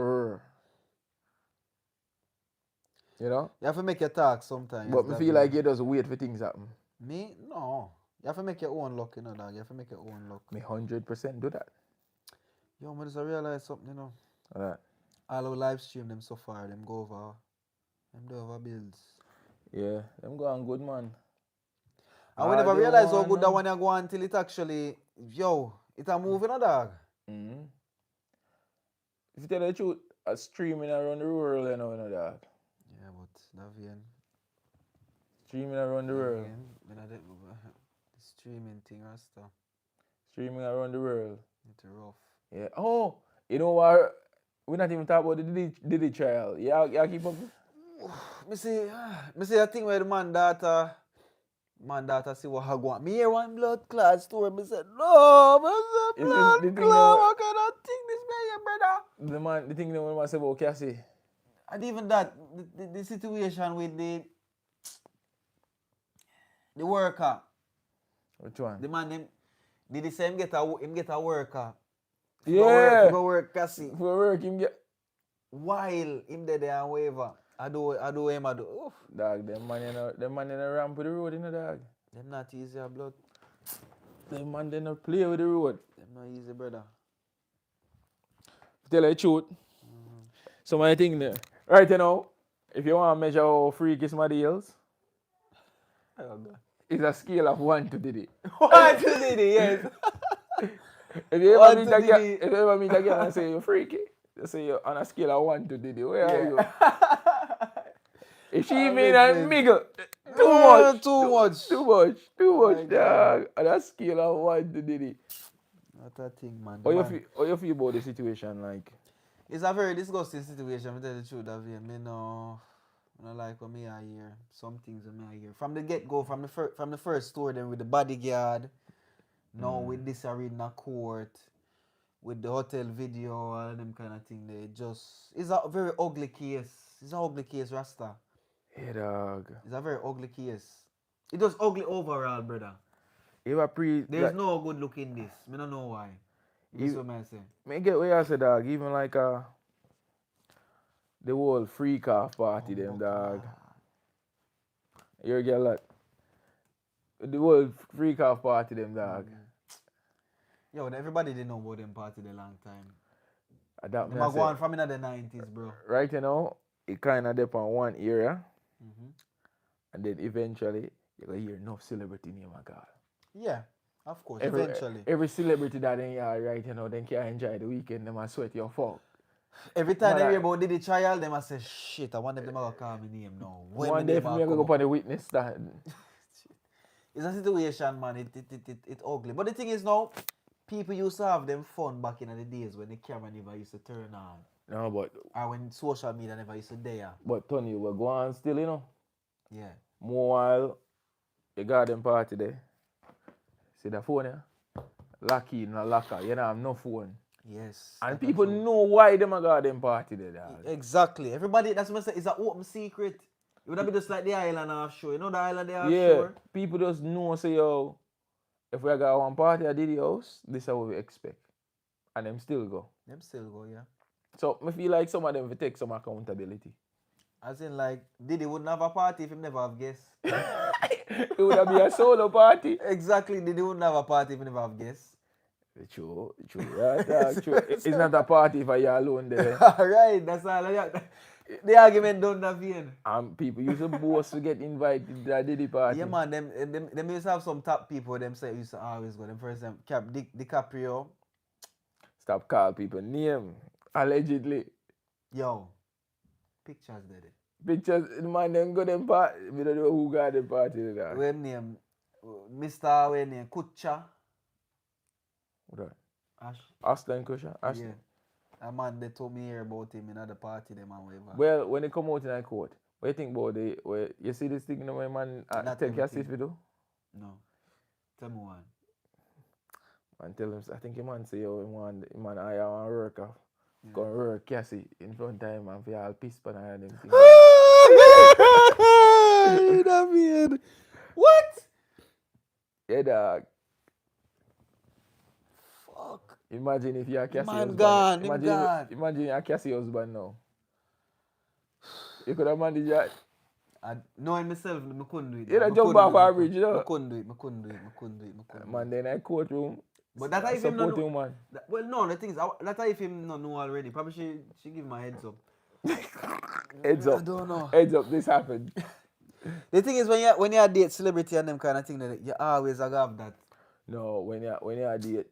you know? You have to make your talk sometimes. But I feel like you just wait for things happen. Me? No. You have to make your own luck, you know, dog. You have to make your own luck. Me 100% do that. Yo, I just realize something, you know. Alright. All our live stream them so far, them go over bills. Yeah, them go on good, man. And we never realize how good that one you go on until it actually, it a moving, you know, dog. Mm-hmm. If you tell the truth, a streaming around the world, you know, dog. Yeah, but Davian. Streaming around the world. The streaming thing, Rasta. Streaming around the world. It's rough. Yeah. Oh, you know what? We're not even talking about the Diddy trial. Yeah, keep up. Me see a thing where the man daughter see what I want. Me hear one blood clot story. Me said, no, me say blood clot. What kind of thing this man, brother? The thing that we say about Cassie. And even that, the situation with the worker. Which one? The man, did he say him get a worker? Yeah. For work, Cassie. For work, him get. While him there and whatever. I do. Oof. Dog, them man in a ramp with the road, you know, dog. Them not easy, blood. Them man they not play with the road. Them not easy, brother. Tell you the truth. So my thing there. Right, you know, if you want to measure how freaky somebody else, it's a scale of 1 to Diddy. 1 to Diddy, yes. If you ever meet a girl and say you're freaky, they say you're on a scale of 1 to Diddy. Where are you? If she mean and miggle, too much, dog. On a scale of 1 to Diddy. What a thing, man. How you feel about the situation, like? It's a very disgusting situation, to tell the truth, David. I don't like what me I hear. Some things that me I hear. From the get-go, from the first story, then with the bodyguard, now with this arena court, with the hotel video, all them kind of thing. It's a very ugly case. It's an ugly case, Rasta. Yeah, dog. It's a very ugly case. It was ugly overall, brother. There's no good look in this. I don't know why. This is what I say. Me get what you say, dog. Even like the whole freak off party, them, dog. You get that? The whole freak off party, them, dog. Yo, everybody didn't know about them party the long time. They might go on from in the 90s, bro. Right, you know, it kind of depends on one area. And then eventually, you're going to hear enough celebrity name, my God. Yeah, of course, eventually. Every celebrity that in here, right, you know, they can enjoy the weekend, they might sweat your fuck. Every time they hear about Diddy trial, they must say, shit, I wonder if they might call me name now. One day for me, I go up on the witness stand. It's a situation, man, it's ugly. But the thing is now, people used to have them fun back in the days when the camera never used to turn on. No, but... Or when social media never used to there. But Tony, we're going still, you know. Yeah. More while you garden party there. See the phone here? Lock in a locker. You don't have no phone. Yes. And That's people true. know why them a garden party there, dog. Exactly. Everybody, that's what I say, it's an open secret. It would have been just like the island offshore. You know the island there Yeah, offshore? people just know, say, yo, if we got one party at Diddy house, this is what we expect. And them still go. Them still go, yeah. So I feel like some of them will take some accountability. As in, like, Diddy wouldn't have a party if he never have guests. It would have been a solo party. Exactly, Diddy wouldn't have a party if he never have guests. True. Yeah, dog, true. It's not a party if you're alone there. Right, that's all. The argument don't have in. And people use a boss to get invited to the Diddy party. Yeah, man, them used to have some top people, them say used to always go. Them first time, DiCaprio. Stop call people name. Allegedly. Yo, pictures there. Pictures, the man them go them party. We don't know who got the party there. When name, Mr. When name, Kutcha. What that? Ash. Aston Kusha? Yeah. A man, they told me here about him in other party, them and whatever. Well, when they come out in a court, what do you think about the, you see this thing, you know, when man take your seat for do? No. Tell me one. Man tell him, I think your man say, yo, him man, I want to work off. Go work Cassie in front of him and for all piss pan and them things. That man. What? Yeah, dog. Fuck. Imagine if you're Cassie Man husband. gone, him gone. Imagine you're Cassie husband now. You could have managed that. Knowing myself, I couldn't do it. You don't jump off our bridge, you know. I couldn't do it. Man, then I courtroom. But that if him not supporting know. man. Well, no, the thing is, that if him not know already. Probably she give my heads up. Heads up. I don't know. Heads up, this happened. The thing is, when you date celebrity and them kind of thing, that you always have that. No, when you date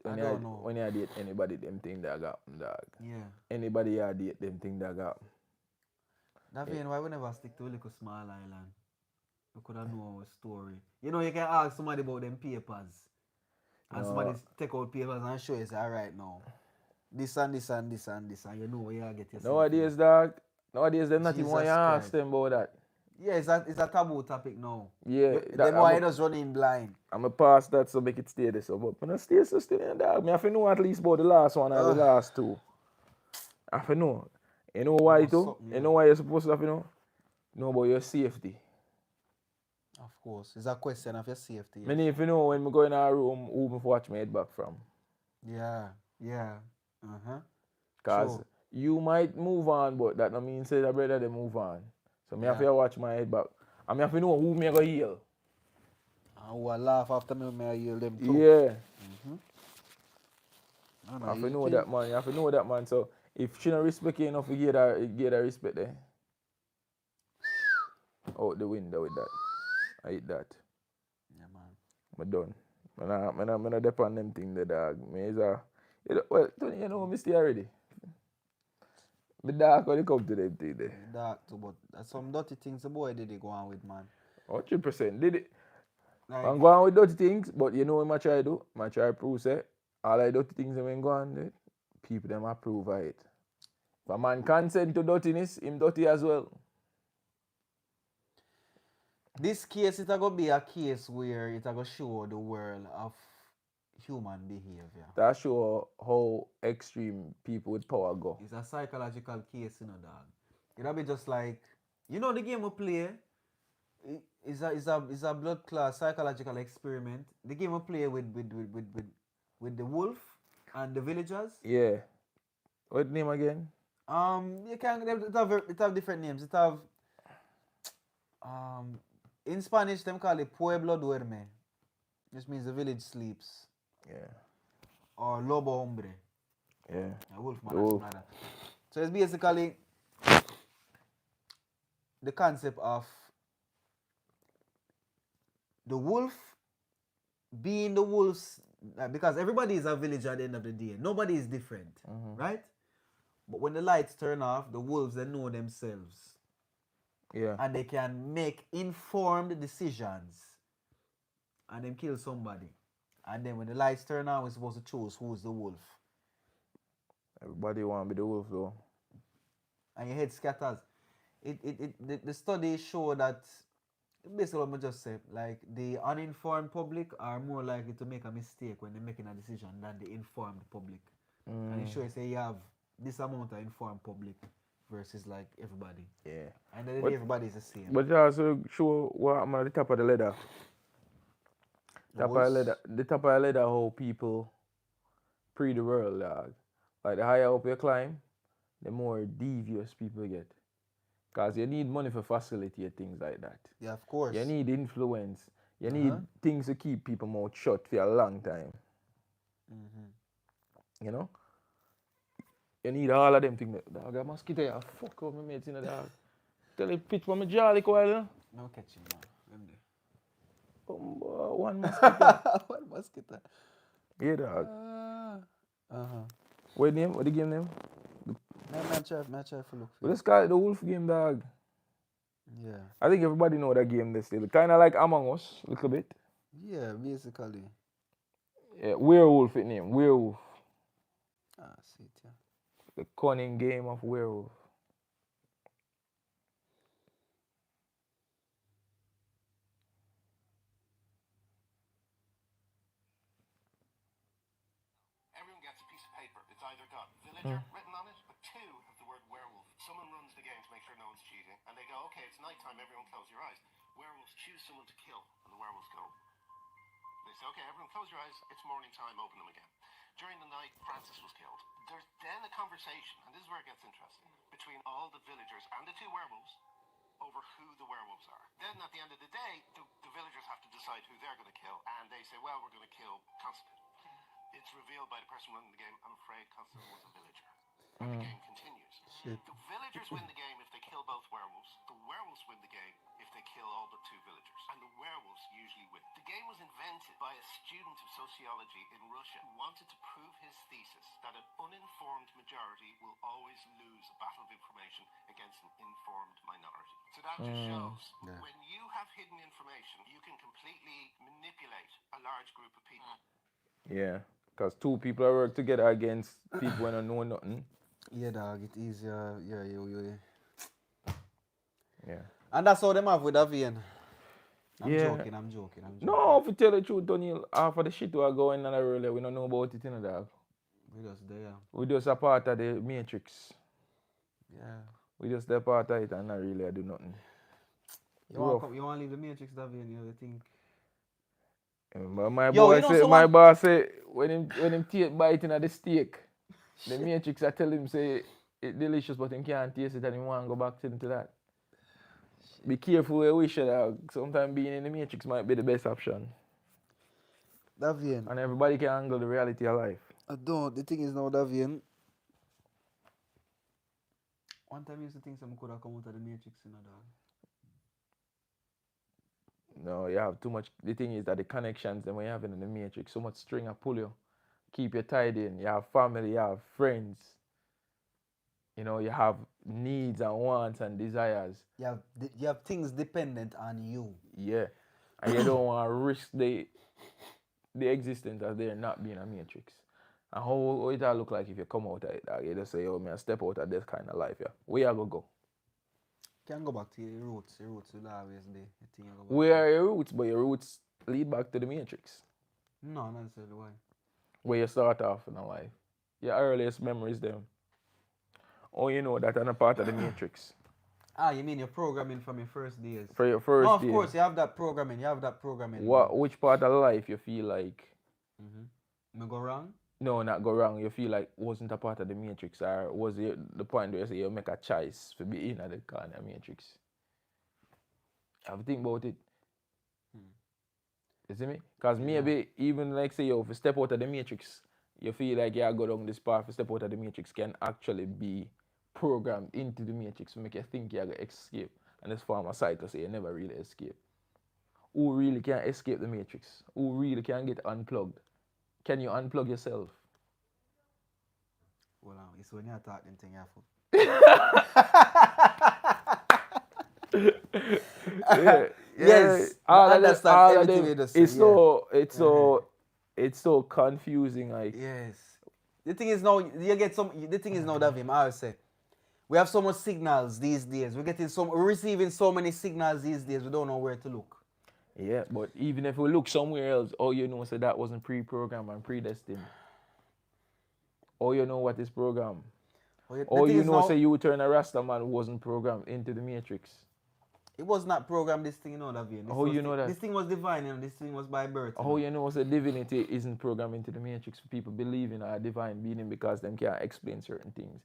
anybody, them thing that got dog. Yeah. Anybody you date them thing that got. That's why we never stick to a little small island. We could have know our story. You know, you can ask somebody about them papers. And somebody take out papers and show you, say, all right, now. This and this and this and this. And you know where you get yourself. Nowadays, dog. Nowadays, them not even want you ask them about that. Yeah, it's a taboo topic now. Yeah. Them why you just running blind. I'm a pass that so make it stay there. So, but when I stay so still in dog, me have to know at least about the last one or the last two. I have to know. You know why too? You know why you're supposed to have to know? Know about your safety. Of course. It's a question of your safety. Yes. Many if you know when we go in our room, who me watch my head back from. Yeah. Uh-huh. Because you might move on, but that don't mean say that brother they move on. So me have to watch my head back. And me have to know who me go heal. And who will laugh after me when I heal them too. Yeah. Mm-hmm. You have to know that man. You have to know that man. So if she don't respect you enough, you get that respect there. Out the window with that. I eat that. Yeah, man. I'm done. I'm not depend them thing the dog. Me is a well, Tony, you know me stay already. Me dark when it come to them thing there. Dark too, but that's some dirty things the boy did go on with, man. 100% did it. Like, I'm going with dirty things, but you know what I try to do? I try to prove say all the dirty things when go on with, people them approve of it. If a man consent to dirtiness, him dirty as well. this case, it's going to be a case where it's going to show the world of human behavior. That show how extreme people with power go. It's a psychological case, you know, dog. It'll be just like, you know, the game we play is a blood class psychological experiment. The game we play with the wolf and the villagers. Yeah. What name again? You can it have different names. It have in Spanish them call it Pueblo duerme. This means the village sleeps. Yeah. Or Lobo hombre. Yeah. A wolf man. So it's basically the concept of the wolf being the wolves, because everybody is a villager at the end of the day. Nobody is different, right? But when the lights turn off, the wolves, they know themselves. Yeah. And they can make informed decisions. And then kill somebody. And then when the lights turn on, we're supposed to choose who's the wolf. Everybody want to be the wolf though. And your head scatters. The study show that basically what I just said, like the uninformed public are more likely to make a mistake when they're making a decision than the informed public. And it shows say you have this amount of informed public versus like everybody. Yeah. And then But- everybody is the same. But it also show what happened at the top of the ladder. The top of the ladder, how people pre the world, dog. Like the higher up you climb, the more devious people get. Because you need money for facilitate things like that. Yeah, of course. You need influence. You need things to keep people mouth shut for a long time. You know? You need all of them things. Dog, I got mosquito here. Fuck up my mates in the dog. Tell him pitch for my jaw like while. No catch him now. One mosquito. One mosquito. Yeah, dog. What name? What the game name? I try to look Well, let's call it the Wolf game, dog. Yeah. I think everybody know that game. They still kind of like Among Us, a little bit. Yeah, basically. Yeah, werewolf it name. Werewolf. See it, yeah. The cunning game of werewolf. Everyone gets a piece of paper. It's either got villager written on it, but two have the word werewolf. Someone runs the game to make sure no one's cheating, and they go, okay, it's nighttime, everyone close your eyes. Werewolves choose someone to kill, and the werewolves go. They say, okay, everyone close your eyes, it's morning time, open them again. During the night, Francis was killed. There's then a conversation, and this is where it gets interesting, between all the villagers and the two werewolves over who the werewolves are. Then at the end of the day, the villagers have to decide who they're going to kill, and they say, well, we're going to kill Constantine. It's revealed by the person running the game, I'm afraid Constantine was a villager. And the game continues. Shit. The villagers win the game if they kill both werewolves. The werewolves win the game if they kill all but two villagers. And the werewolves usually win. The game was invented by a student of sociology in Russia who wanted to prove his thesis that an uninformed majority will always lose a battle of information against an informed minority. So that just shows when you have hidden information, you can completely manipulate a large group of people. Yeah, because two people are work together against people who don't know nothing. Yeah, dog, it is, yeah. Yeah. And that's how them have with Avian. I'm Yeah. joking. No, if you tell the truth, Daniel, half of the shit we are going on earlier, we don't know about it, you know, dog. We just there. We just a part of the matrix. Yeah. We just a part of it and not really do nothing. You want to leave the Matrix, Davian, you think? But my Yo, boy you know say, someone- my boss say, when him take biting at the steak, the matrix I tell him say it delicious, but him can't taste it and he want to go back into that. Be careful where you wish it, dog. Sometimes being in the matrix might be the best option. Davian. And everybody can handle the reality of life. I don't. The thing is now, Davian. One time I used to think someone could have come out of the Matrix, you know, dog. No, you have too much. The thing is that the connections that we have in the matrix, so much string of pull you. Keep you tied in. You have family, you have friends. You know, you have needs and wants and desires. You have things dependent on you. Yeah. And you don't want to risk the existence of there not being a matrix. And how it all look like if you come out of it, dog. You just say, oh, man, step out of this kind of life, yeah. Where you gonna go? Can go back to your roots. Your roots will always be the thing you go back Where are your roots? But your roots lead back to the matrix. to. No, not necessarily. Why? Where you start off in a life. Your earliest memories, them. Oh, you know that I'm a part of the matrix. Ah, you mean your programming from your first days? For your first No, of days. course, you have that programming. Which part of life you feel like, Me go wrong? no, not go wrong, you feel like wasn't a part of the matrix, or was it the point where you say you make a choice to be in the kind of matrix? Have a think about it. You see me? Because maybe even like say you if you step out of the matrix, you feel like you go down this path, to step out of the matrix can actually be programmed into the matrix to make you think you're going to escape. And this form a cycle say you never really escape. Who really can escape the matrix? Who really can get unplugged? Can you unplug yourself? Well, it's when you talk them thing Yeah, Yes, all I of them, understand all of everything them, you just said, it's so confusing. Like, Yes. The thing is now, Davim, I'll say, We have so much signals these days. We're receiving so many signals these days. We don't know where to look. Yeah, but even if we look somewhere else, all you know so that wasn't pre-programmed and predestined. All you know what is programmed. All you know say you turn a Rasta man wasn't programmed into the matrix. It was not programmed, this thing, you know, Davian. How you know that? This thing was divine, you know, this thing was by birth. How you know say divinity isn't programmed into the matrix for people believing a divine being because them can't explain certain things.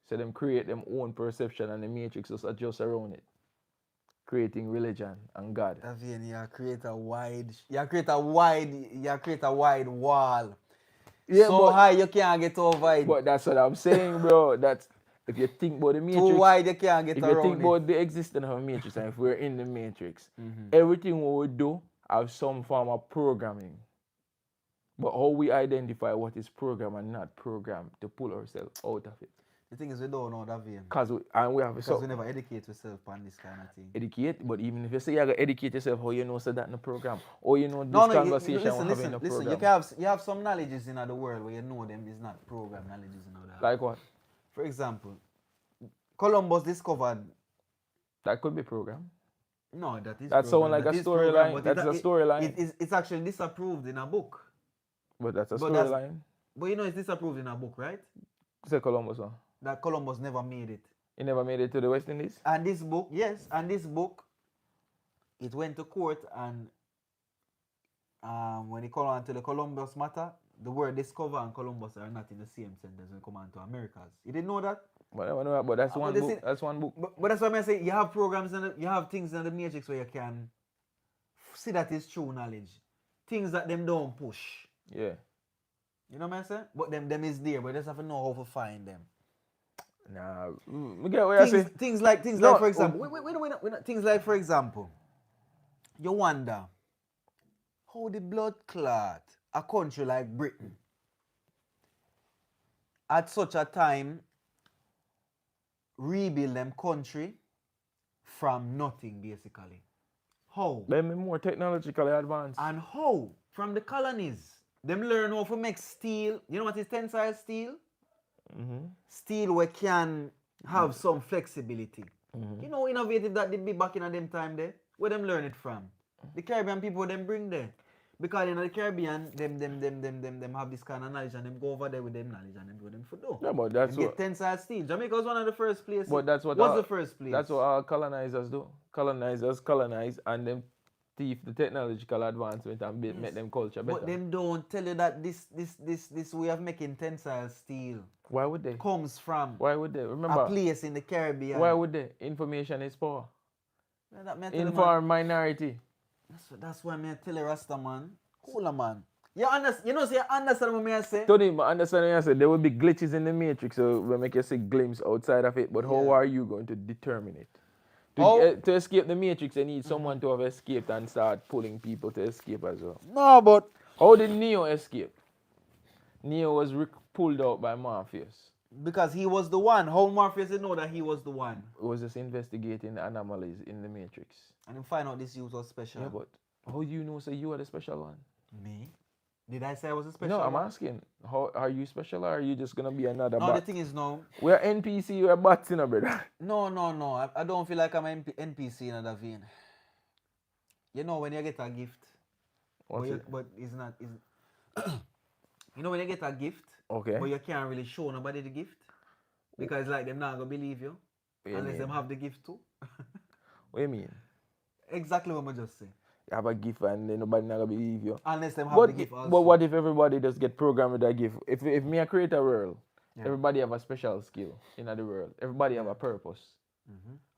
So them create them own perception and the matrix just adjust around it. Creating religion and God. Davian, you create a wide wall. Yeah, so high you can't get over it. But that's what I'm saying, bro. That's if you think about the matrix, too wide you can't get around it. If you think about the existence of a matrix and if we're in the matrix, everything we do have some form of programming. But how we identify what is programmed and not programmed to pull ourselves out of it. The thing is we don't know that vein. Because we never educate ourselves on this kind of thing. Educate, but even if you say you gotta educate yourself, how you know so that in the program? Or you know this conversation we're having in the program. You have some knowledges in the world where you know them is not program knowledges and all that. Like what? For example, Columbus discovered. That could be program. No, that is. That sounds like a storyline. That's a storyline. It's actually disapproved in a book. But that's a storyline. But you know it's disapproved in a book, right? Say Columbus, huh? That Columbus never made it. He never made it to the West Indies? And this book, yes, and this book, it went to court and when it come on to the Columbus matter, the word discover and Columbus are not in the same sentence when it come on to Americas. You didn't know that? But that's one book. That's one book. But that's what I say. You have programs and you have things in the matrix where you can see that is true knowledge. Things that them don't push. Yeah. You know what I'm saying? But them is there, but you just have to know how to find them. Nah, we get what you say. Things like for example, things like for example, you wonder how the blood clot a country like Britain at such a time rebuild them country from nothing basically. How? Them more technologically advanced. And how? From the colonies. Them learn how to make steel. You know what is tensile steel? Steel where can have some flexibility. You know, innovative that they be back in them time there. Where them learn it from? The Caribbean people them bring there. Because in the Caribbean, them have this kind of knowledge and them go over there with them knowledge and them do them for do. Yeah, but that's what... get tensile steel. Jamaica was one of the first places. But that's what... What's the first place? That's what our colonizers do. Colonizers colonize and them thief the technological advancement and make them culture better. But them don't tell you that this way of making tensile steel... Why would they? Comes from... Why would they? Remember... a place in the Caribbean. Why would they? Information is power. Inform minority. That's why I tell you, Rasta man. Cooler man. You understand what I say? Tony, I understand what I say. There will be glitches in the matrix, so we make you see glimpse outside of it. But how are you going to determine it? To escape the matrix, you need someone to have escaped and start pulling people to escape as well. No, but... How did Neo escape? Neo was pulled out by Morpheus. Because he was the one. How Morpheus didn't know that he was the one? He was just investigating the anomalies in the matrix. And then find out this youth was special. Yeah, but how you know say you are the special one? Me? Did I say I was a special one? one? No, I'm asking. How are you special or are you just gonna be another bot? No, the thing is no. We're NPC, we're bots, you know, brother. No. I don't feel like I'm an NPC in another vein. You know when you get a gift. But it's not... You know when you get a gift, okay, but you can't really show nobody the gift because like them not gonna believe you unless them have the gift too. What do you mean? Exactly what I just say. You have a gift and then nobody not gonna believe you. Unless them have the gift also. But what if everybody just get programmed with that gift? If me I create a world, everybody have a special skill in the world. Everybody have a purpose.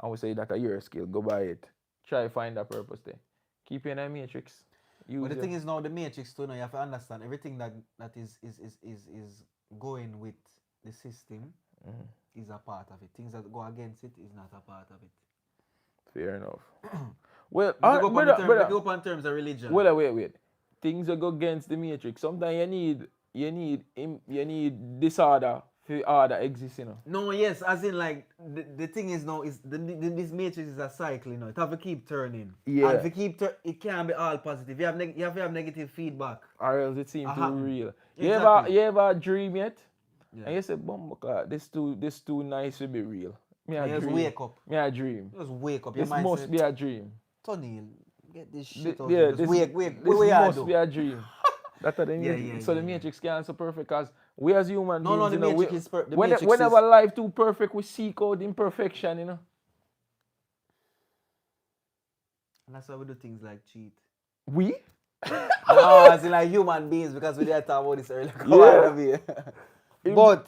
And we say that a your skill, go by it. Try find that purpose there. Keep in a matrix. But the thing is now the matrix too, now you have to understand everything that is going with the system is a part of it. Things that go against it is not a part of it. Fair enough. Well, go on terms of religion. Well, wait. Things that go against the matrix. Sometimes you need disorder for order exists, you know. No, yes, as in like the thing is now is this matrix is a cycle, you know. It have to keep turning. Yeah. And if it keep it can't be all positive. You have to have negative feedback. Or else it seems too real. Exactly. You ever dream yet? Yeah. And you say, "Bumbuka, this too nice to be real." Me a Just dream. wake up. Me a dream. Just wake up. Your This mind must say, be a dream. Tony, get this shit out. Yeah, Just this, wake. this What we are must do? be a dream. That's the Yeah, Matrix. yeah, So the yeah, Matrix can't so perfect because we as human No, beings, the you know, Matrix is the when, Matrix whenever is- life too perfect, we seek out imperfection, you know. And that's why we do things like cheat. We? No, as in like human beings, because we did talk about this earlier. Come Yeah. on, David. But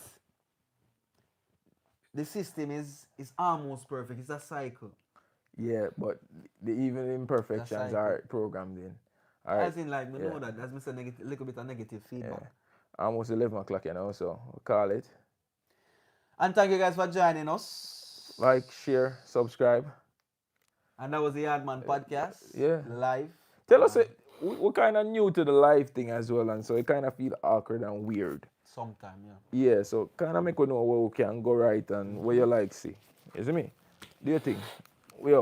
the system is almost perfect. It's a cycle. Yeah, but even imperfections cycle. are programmed in. All right. As in like, we Yeah. know that. That's Mr. Negative, little bit of negative feedback. Yeah. Almost 11 o'clock, you know, so we'll call it. And thank you guys for joining us. Like, share, subscribe. And that was the Yardman Podcast. Yeah. Live. Tell us, we're kind of new to the live thing as well, and so it kind of feel awkward and weird. Sometime, yeah. Yeah, so kind of make you know where we can go right and where you like see. You see me? Do your thing.